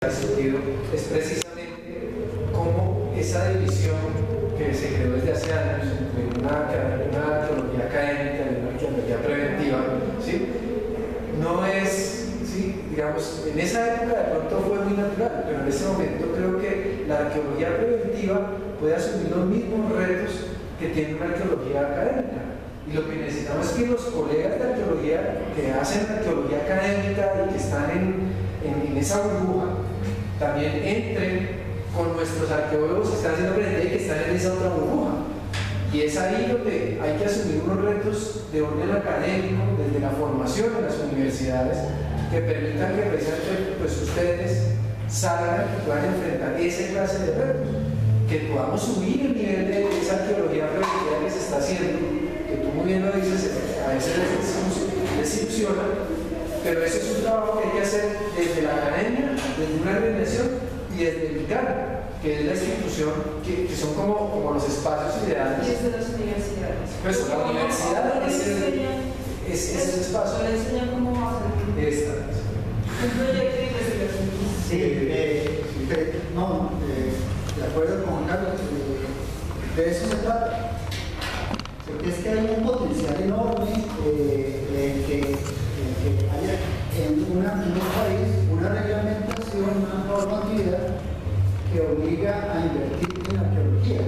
discutido es precisamente cómo esa división que se creó desde hace años entre una arqueología académica y una arqueología preventiva, ¿sí? No es, ¿sí? Digamos, en esa época de pronto fue muy natural, pero en este momento creo que la arqueología preventiva puede asumir los mismos retos que tiene una arqueología académica. Y lo que necesitamos es que los colegas de arqueología que hacen arqueología académica y que están en esa burbuja, también entren con nuestros arqueólogos que están haciendo preventiva y que están en esa otra burbuja. Y es ahí donde hay que asumir unos retos de orden académico, desde la formación en las universidades, que permitan que precisamente pues, ustedes salgan y puedan enfrentar esa clase de retos, que podamos subir el nivel de esa arqueología preventiva que se está haciendo, que tú muy bien lo dices, a veces les decepciona, pero ese es un trabajo que hay que hacer desde la academia, desde una organización y desde el ICANN, que es la institución que son como los espacios ideales. Y desde las universidades. Pues la universidad es el espacio. ¿Le enseñan cómo hacer? Un proyecto de investigación. Sí, no, de acuerdo con Juan Carlos, de eso se trata. Porque es que hay un potencial enorme que haya en un país una reglamentación, una normatividad que obliga a invertir en arqueología.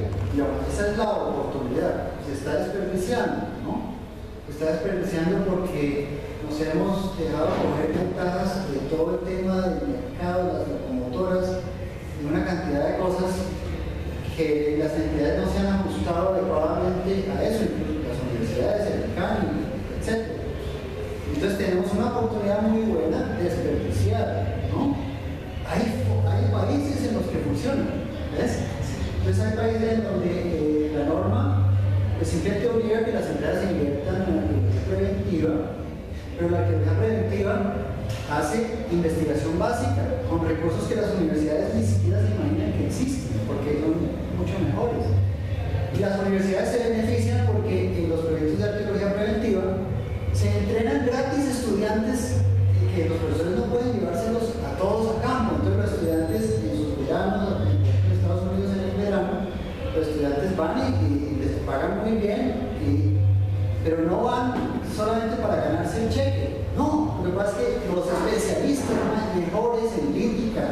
Esa es la oportunidad. Se está desperdiciando, ¿no? Se está desperdiciando porque nos hemos dejado coger ventajas de todo el tema del mercado, las locomotoras, y una cantidad de cosas que las entidades no se han ajustado adecuadamente a eso, incluso las universidades, el ICANN, etc. Entonces tenemos una oportunidad muy buena de desperdiciar, ¿no? Hay países en los que funcionan, ¿ves? Entonces hay países en donde la norma pues simplemente obliga a que las empresas inviertan en la arqueología preventiva, pero la arqueología preventiva hace investigación básica con recursos que las universidades ni siquiera se imaginan que existen, porque son mucho mejores. Y las universidades se benefician porque en los proyectos de arqueología preventiva se entrenan gratis estudiantes que los profesores no pueden llevárselos a todos a campo. Entonces los estudiantes en sus veranos, en Estados Unidos en el verano, los estudiantes van y les pagan muy bien, pero no van solamente para ganarse el cheque. No, lo que pasa es que los especialistas mejores en lítica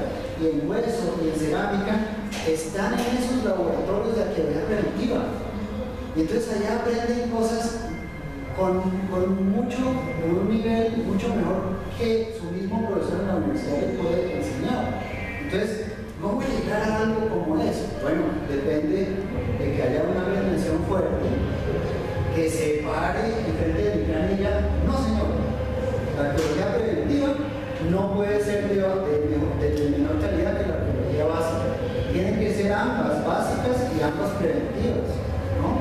y en hueso y en cerámica están en esos laboratorios de arqueología preventiva. Y entonces allá aprenden cosas con un nivel mucho mejor que su mismo profesor en la universidad le puede enseñar. Entonces, ¿cómo llegar a algo como eso? Bueno, depende de que haya una organización fuerte que se pare en frente del ICANN y diga, no señor, la arqueología preventiva no puede ser de menor calidad que la arqueología básica. Tienen que ser ambas básicas y ambas preventivas, ¿no?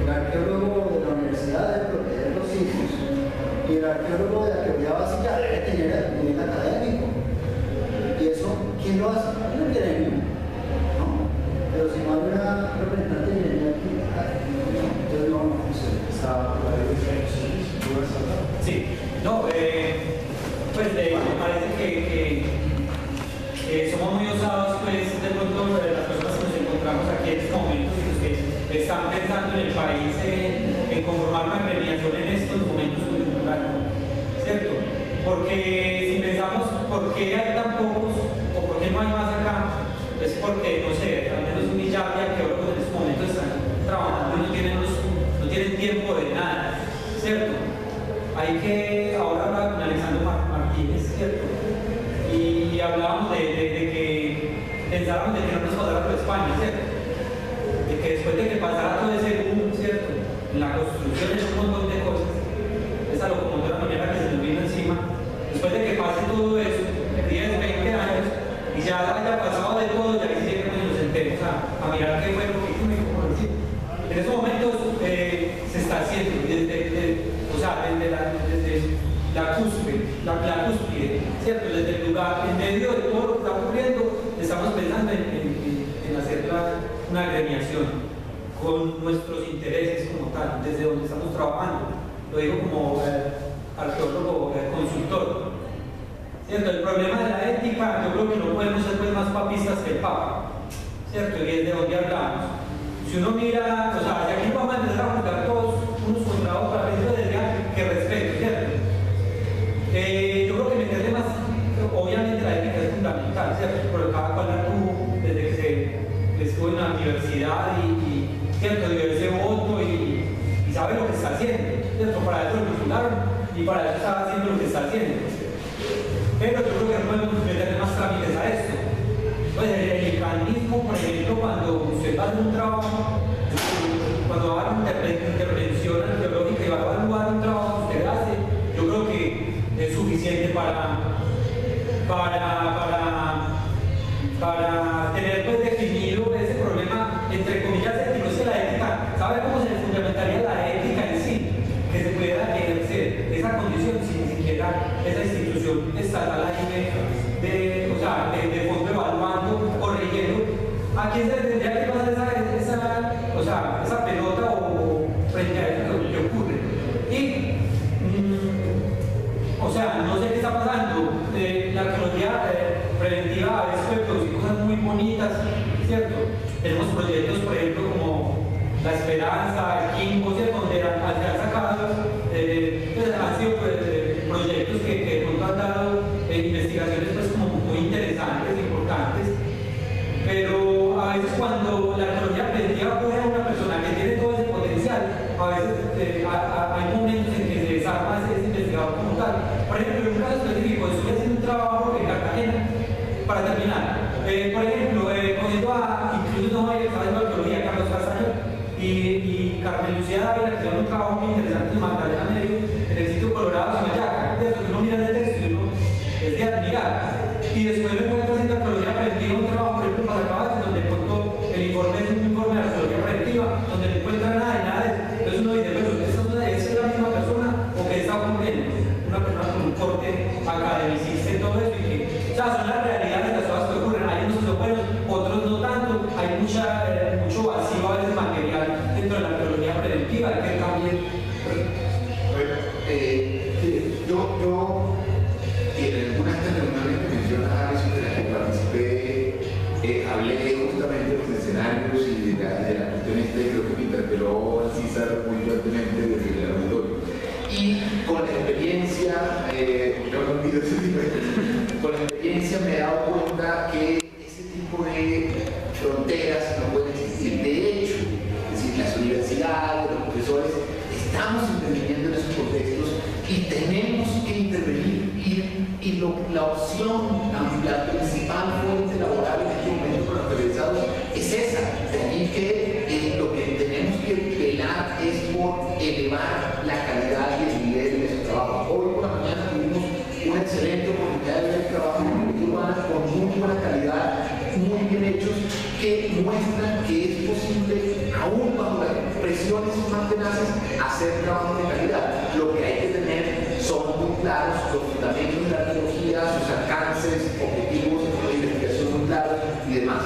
El arqueólogo de la universidad debe proteger los sitios y el arqueólogo de la arqueología básica debe tener el nivel académico. Y eso, ¿quién lo hace? El gremio, ¿no? Pero si no hay una representante de gremio aquí, entonces no vamos a funcionar. Sí, no, pues me parece que somos muy osados, pues, de pronto las personas que nos encontramos aquí en estos momentos y los que están pensando en el país en conformar una agremiación en estos momentos coyunturales, ¿cierto? Porque si pensamos por qué hay tan pocos o por qué no hay más acá, es porque, no sé, al menos un millar de arqueólogos en estos momentos están trabajando y no tienen tiempo de nada, ¿cierto? Hay que, ahora hablar con Alexandro Martínez, ¿cierto? Y hablábamos de que pensábamos de que no nos pasara por España, ¿cierto? De que después de que pasara todo ese boom, ¿cierto? En la construcción de un montón de cosas, esa locomotora minera que se nos vino encima, después de que pase todo eso, 10, 20 años, y ya haya pasado de todo, ya quisiera que nos sentemos a mirar qué fue lo que hicimos y cómo lo hicimos. En esos momentos se está haciendo, desde la cúspide, ¿cierto? Desde el lugar, en medio de todo lo que está ocurriendo, estamos pensando en hacer una agremiación con nuestros intereses como tal, desde donde estamos trabajando. Lo digo como arqueólogo consultor, ¿cierto? El problema de la ética, yo creo que no podemos ser pues, más papistas que el Papa, ¿cierto? Y es de donde hablamos. Si uno mira, o sea, si aquí vamos a empezar a juzgar todos unos contra otros, a veces diría que respeto, ¿cierto? Yo creo que meterle más, obviamente la ética es fundamental, ¿cierto? Pero cada cual la tuvo desde que se estuvo en la universidad ¿cierto? Dio ese voto y sabe lo que está haciendo, ¿cierto? Para eso lo postularon y para eso está haciendo lo que está haciendo. Pero yo creo que no podemos meterle más trámites a esto. Pues el mecanismo, por ejemplo, cuando usted va a hacer un trabajo, cuando va a una intervención arqueológica y va a evaluar un trabajo que usted hace, yo creo que es suficiente para tener pues definido ese problema, entre comillas, ético. Es que la ética, ¿sabe cómo se fundamentaría la ética en sí? Que se pudiera ejercer esa condición sin siquiera esa institución estatal ahí de fondo evaluando, corrigiendo. ¿A quién se le tendría que pasar esa pelota o frente a eso que ocurre? Y, no sé qué está pasando. La arqueología preventiva a veces puede producir cosas muy bonitas, ¿cierto? Tenemos proyectos, por ejemplo, como La Esperanza, el Quimbo, ¿cierto? Donde han sacado, han sido proyectos que han dado investigaciones pues, como muy interesantes, importantes, pero a veces cuando la arqueología preventiva coge a una persona que tiene todo ese potencial, a veces hay momentos en que se desarma ese investigador como tal. Por ejemplo, en un caso específico, estoy haciendo un trabajo en Cartagena, para terminar, por ejemplo, cogiendo incluso no hay examen de arqueología, Carlos Castaño y Carmen Lucía Dávila, que hicieron un trabajo muy interesante en Magdalena Medio, en el sitio Colorado, Samayaca, de eso que uno mira el texto y uno es de admirar. Y después me encuentro haciendo arqueología preventiva, un trabajo, por ejemplo, para Caballos, donde contó el informe, es un informe de arqueología preventiva, donde no encuentra nada de eso. Entonces uno dice, bueno, ¿esa es la misma persona o qué está ocurriendo? Una persona con un corte academicista y todo eso, y que, o sea, son las realidades de las cosas que ocurren. Hay unos que son buenos, otros no tanto, hay mucho vacío a veces material dentro de la arqueología preventiva, hay que también. Bueno, yo en algunas de las reuniones que mencionas, de las que participé, hablé justamente de los escenarios y de la cuestión creo que me interpeló César muy fuertemente desde el auditorio. Y con la experiencia, no me olvido ese tipo de cosas, con la experiencia me he dado cuenta que ese tipo de fronteras no pueden existir. De hecho, es decir, las universidades, los profesores, estamos interviniendo en esos contextos y tenemos que intervenir. Y la opción, la principal fuente laboral en este momento para los televisados es esa. Lo que tenemos que velar es por elevar la calidad y el nivel de su trabajo. Hoy por la mañana tuvimos una excelente oportunidad de ver el trabajo en arqueología urbana con muy buena calidad, muy bien hechos, que muestran que es posible, aún bajo las presiones más tenaces, hacer trabajo de calidad. Lo que hay que tener son muy claros los fundamentos de la arqueología, sus alcances, objetivos de investigación muy claros y demás.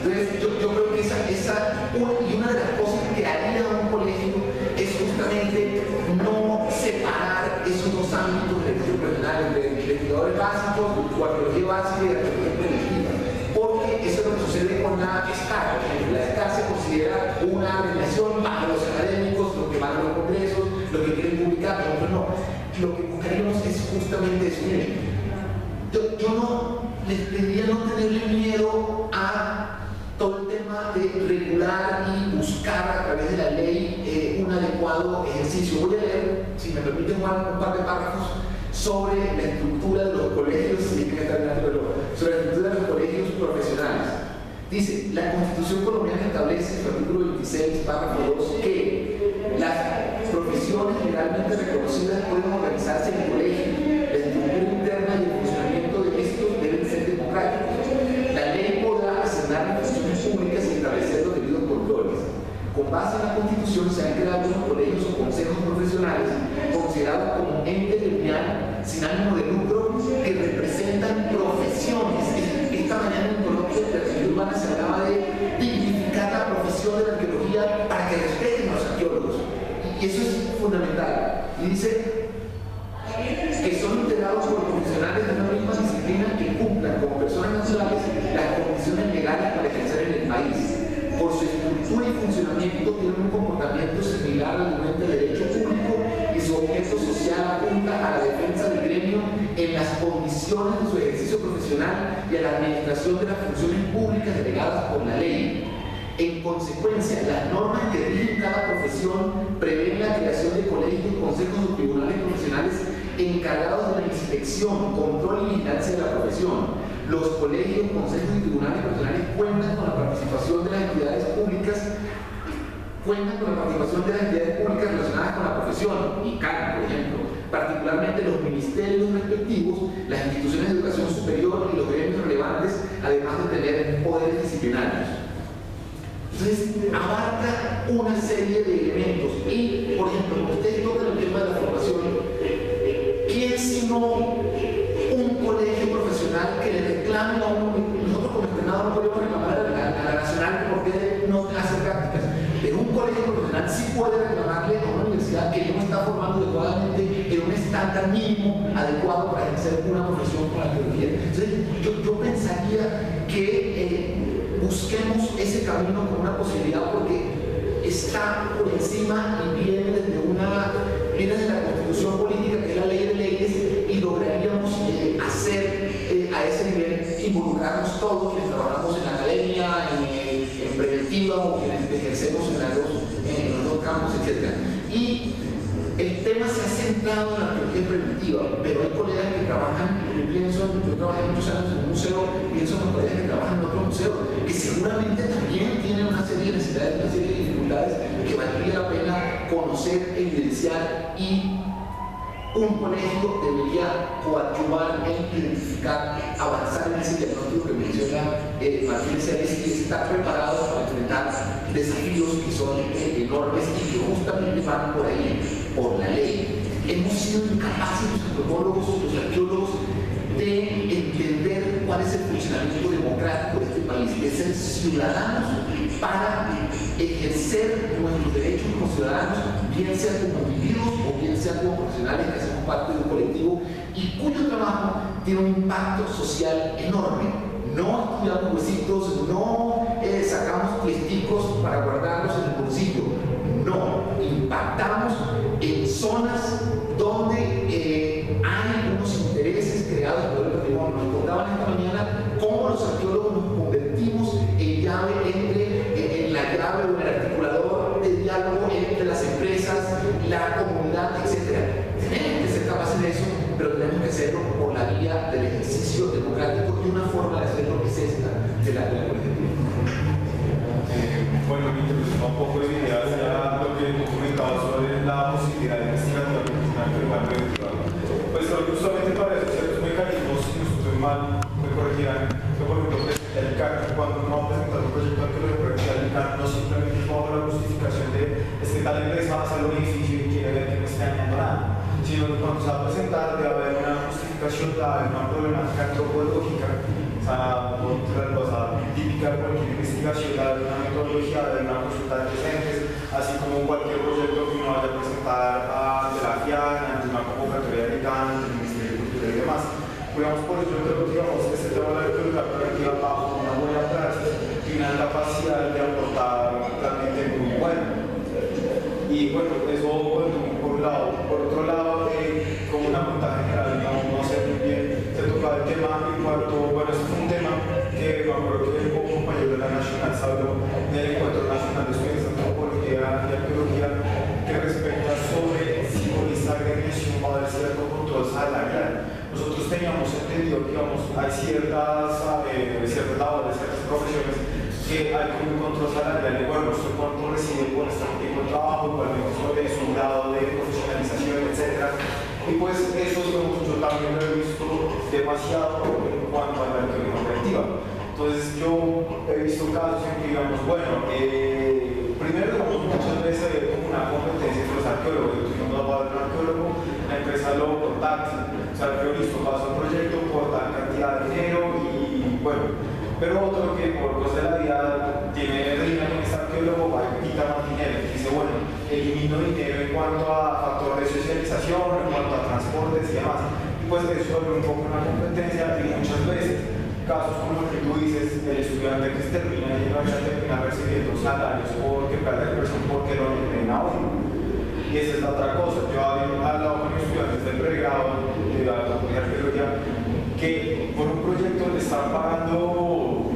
Entonces, yo creo que una de las cosas que haría un colegio es justamente no separar esos dos ámbitos de ejercicio profesional, de investigadores básicos, o arqueología básica y arqueología preventiva. Porque eso es lo que sucede con la SCAR. La SCAR se considera una organización para los académicos, los que van a los congresos, los que quieren publicar, nosotros no. Lo que buscaríamos es justamente eso. Yo no les pediría no tenerle miedo a todo el tema de regular y buscar a través de la ley un adecuado ejercicio. Voy a leer, si me permiten, un par de párrafos sobre la estructura de los colegios, sobre la estructura de los colegios profesionales. Dice, la Constitución colombiana establece en su artículo 26, párrafo 2, que las profesiones legalmente reconocidas pueden organizarse en el colegio. La estructura interna y el funcionamiento de estos deben ser democráticos. La ley podrá asignar funciones públicas y establecer los debidos controles. Con base en la Constitución se han creado unos colegios o consejos profesionales considerados como ente gremial sin ánimo de lucro que representan profesiones. Esta mañana en Colombia de arqueología urbana se hablaba de dignificar la profesión de la arqueología para que respeten a los arqueólogos. Y eso es fundamental. Y dice que son integrados por profesionales de la misma disciplina país. Por su estructura y funcionamiento tienen un comportamiento similar al de un ente de derecho público y su objeto social apunta a la defensa del gremio en las condiciones de su ejercicio profesional y a la administración de las funciones públicas delegadas por la ley. En consecuencia, las normas que rigen cada profesión prevén la creación de colegios, consejos o tribunales profesionales encargados de la inspección, control y vigilancia de la profesión. Los colegios, consejos y tribunales profesionales cuentan con la participación de las entidades públicas relacionadas con la profesión, ICANN, por ejemplo, particularmente los ministerios respectivos, las instituciones de educación superior y los gremios relevantes, además de tener poderes disciplinarios. Entonces, abarca una serie de elementos y, por ejemplo, cuando ustedes tocan el tema de la formación, ¿quién sino un colegio profesional que le reclame a uno? Nosotros como entrenadores no podemos reclamar a la nacional porque no hace prácticas, pero un colegio profesional sí puede reclamarle a una universidad que no está formando adecuadamente en un estándar mínimo adecuado para ejercer una profesión con la teología. Entonces, yo pensaría que busquemos ese camino como una posibilidad porque está por encima y viene desde la Constitución política, que es la ley de leyes, y lograríamos hacer a ese nivel, involucrarnos todos quienes trabajamos en la academia, en preventiva o quienes ejercemos en los dos campos, etc. Y el tema se ha centrado en la teología preventiva, pero hay colegas que trabajan, yo trabajé muchos años en un museo, pienso en los colegas que trabajan en otro museo, que seguramente también tienen una serie de necesidades, una serie de dificultades que valdría la pena conocer, evidenciar, y un colegio debería coadyuvar en identificar, avanzar en ese diagnóstico que menciona Martín Celis y estar preparados para enfrentar desafíos que son enormes y que justamente van por ahí, por la ley. Hemos sido incapaces los antropólogos, los arqueólogos, de entender cuál es el funcionamiento democrático de este país, de ser ciudadanos para ejercer nuestros derechos como ciudadanos, bien sea como individuos o bien sea como profesionales que hacemos parte de un colectivo y cuyo trabajo tiene un impacto social enorme. No estudiamos huesitos, no sacamos piesticos para guardarlos en el bolsillo, no, impactamos en zonas donde hay unos intereses creados por el patrimonio. Nos contaban esta mañana cómo los arqueólogos nos convertimos en la llave o en el articulador de diálogo entre las empresas, la comunidad, etc. Tenemos que ser capaces de eso, pero tenemos que hacerlo por la vía del ejercicio democrático y una forma de hacerlo es esta, de la colegiatura. Bueno, me interesó un poco de ideas ya lo que tú comentabas sobre la posibilidad de investigación preventiva. Pues justamente para eso, ciertos mecanismos, si no estoy mal, me corregirán, que por ejemplo, el CAC, cuando uno va a presentar un proyecto arqueológico preventiva, el CAC no simplemente bajo la justificación de tal empresa va a hacer un edificio y quiere ver que no está dañando nada, sino que cuando se va a presentar debe haber una justificación, debe haber una problemática antropológica, o sea, típica de cualquier investigación, debe haber una metodología, debe haber una consulta de presentes, así como cualquier proyecto que uno vaya a presentar ante la FIAN, ante una convocatoria de CAN, ante el Ministerio de Cultura y demás. Digamos, por eso yo creo que este tema de la arqueología preventiva bajo una buena praxis y una capacidad de aportar realmente muy buena. Y bueno, eso por un lado. Por otro lado, como una pregunta general, no sé muy bien, se tocaba el tema en cuanto, bueno, este fue un tema que me acuerdo que un compañero de la Nacional habló del Encuentro Nacional de Estudiantes de Antropología y Arqueología, que respecta sobre si con esta agremiación va a haber cierto control salarial. Nosotros teníamos entendido que hay ciertas labores, ciertas profesiones que hay como un control salarial de, bueno, usted cuánto recibe por este tipo de trabajo, igualmente sobre su grado de profesionalización, etc. Y pues eso yo también lo he visto demasiado en cuanto a la arqueología preventiva. Entonces yo he visto casos en que digamos, bueno, primero digamos muchas veces hay como una competencia entre los arqueólogos, entonces uno va a ver un arqueólogo, la empresa lo contacta, o sea, el listo, pasa un proyecto por tal cantidad de dinero y bueno, pero otro que por cosas de la vida tiene rima con este arqueólogo, va y quita más dinero, y dice, bueno, elimino dinero en cuanto a factor de socialización, en cuanto a transportes y demás, y pues eso es un poco una competencia y muchas veces casos como el que tú dices, el estudiante Fuentes termina yendo a terminar recibiendo salarios porque pierde la inversión porque lo tienen a uno. Y esa es la otra cosa. Yo había hablado con estudiantes del pregrado de la comunidad arqueológica que por un proyecto le están pagando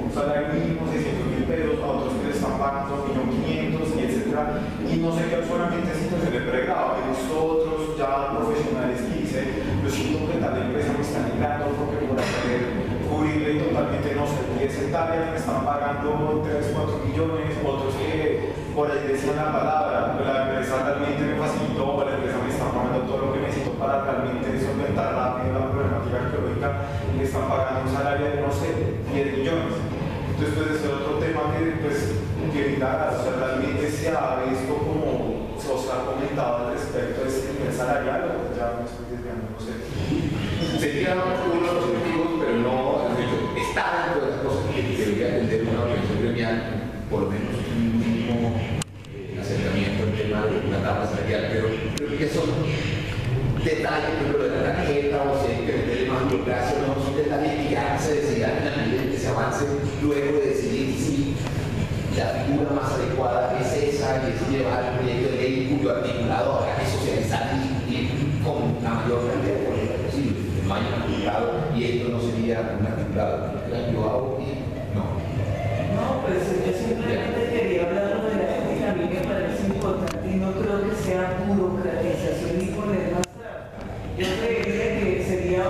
un salario mínimo 600.000 pesos, a otros que le están pagando 1.500.000 y etc. Y no se quedan solamente en situación de pregrado. He visto otros ya profesionales que dicen, yo siento que tal empresa me está migrando porque por hacer cubrirle totalmente, no sé, 10 hectáreas me están pagando 3-4 millones, otros que por ahí decían la palabra, la empresa realmente me facilitó, la empresa me está pagando todo lo que necesito para realmente solventar rápido la problemática arqueológica y me están pagando un salario de, no sé, 10 millones. Entonces, pues ese es otro tema que, pues, que indagar, o sea, realmente se ha visto como se os ha comentado al respecto de este nivel salarial, o ya me estoy desviando, no sé. Sería uno de los objetivos, pero no, está dentro de las cosas que debería atender una organización gremial, por lo menos un mínimo acercamiento al tema de una tabla salarial, pero creo que son detalles, por ejemplo, de la tarjeta, o si hay que meterle más burocracia, no son detalles que ya se decidirán en la medida en que se avance, luego de decidir si la figura más adecuada es esa, y es llevar el proyecto de ley cuyo articulado habrá que socializar y con la mayor cantidad de políticas posible. No hay un articulado y esto no sería un articulado. Yo hago y no. No, pues yo simplemente quería hablar de la ética, a mí me parece importante y no creo que sea burocratización ni poner más trabas. Yo creería que sería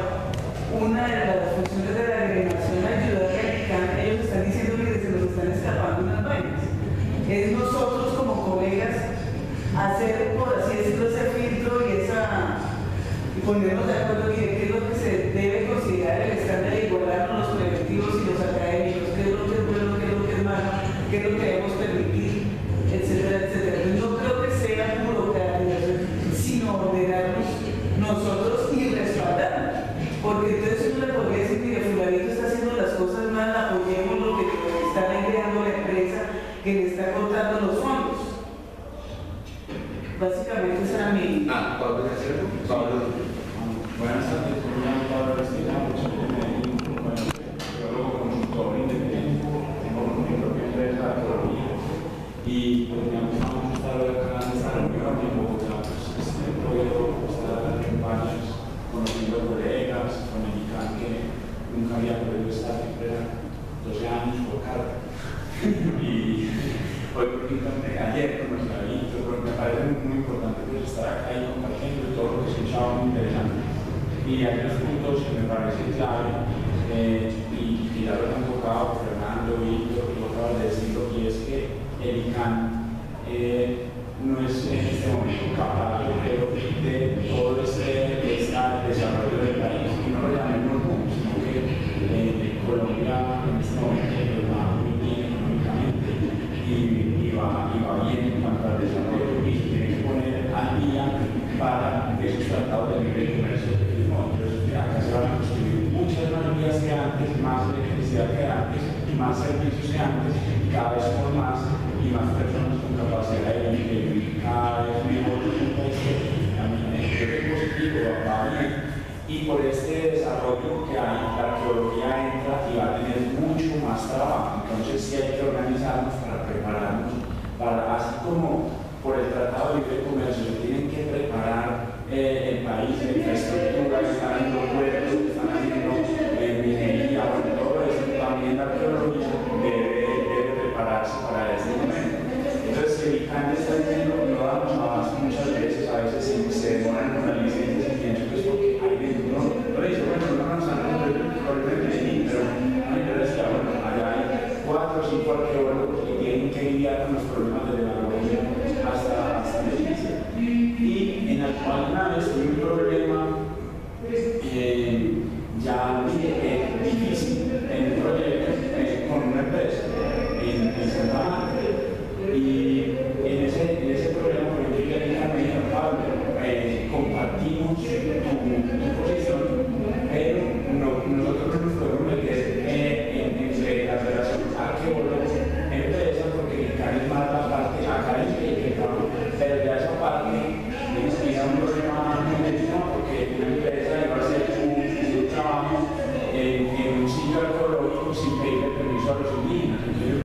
una de las funciones de la agremiación ayudar a que ellos están diciendo que se nos están escapando unas vainas. Es nosotros como colegas hacer, por así decirlo, ese filtro y ponernos de acuerdo en qué es lo que se debe considerar el estándar de igualar los preventivos y los académicos, qué es lo que es bueno, qué es lo que es malo, qué es lo que debemos permitir, etcétera, etcétera. Entonces, no creo que sea burocrático, sino ordenarnos nosotros y respaldarnos. Porque entonces uno le podría decir, mire, fulanito está haciendo las cosas mal, apoyemos lo que está creando la empresa que le está cortando los fondos. Básicamente esa era mi... Pablo, Pablo. Buenas tardes, soy Pablo Estilano, soy de Medellín, geólogo consultor independiente, tengo mi propia empresa de arqueología y pues me ha gustado mucho estar acá en esta reunión en Bogotá, pues puedo estar en varios conociendo colegas, con el ICANN que nunca había podido estar, siempre eran 12 años por carta. Y hoy, ayer con nuestra Víctor, porque me parece muy importante pues, estar acá y compartiendo todo lo que he escuchado muy interesante. Y hay unos puntos que me parecen clave y que ya lo han tocado Fernando, Víctor, y lo acabas de decirlo, y es que el ICANN no es en este momento capaz, yo creo, de todo este desarrollo del país. Y no lo llamemos boom, sino que Colombia en este momento va muy bien económicamente y va bien en cuanto al desarrollo y se tiene que poner al día para esos tratados de libre comercio que firmó. Entonces, acá se van a construir muchas más vías que antes, más electricidad que antes, más servicios que antes, cada vez por más y más personas con capacidad de vivir cada vez mejor. A mí me parece positivo, va bien. Y por este desarrollo que hay, la arqueología entra y va a tener mucho más trabajo. Entonces sí hay que organizarnos para prepararnos, para, así como por el Tratado de Libre Comercio se tienen que preparar el país, la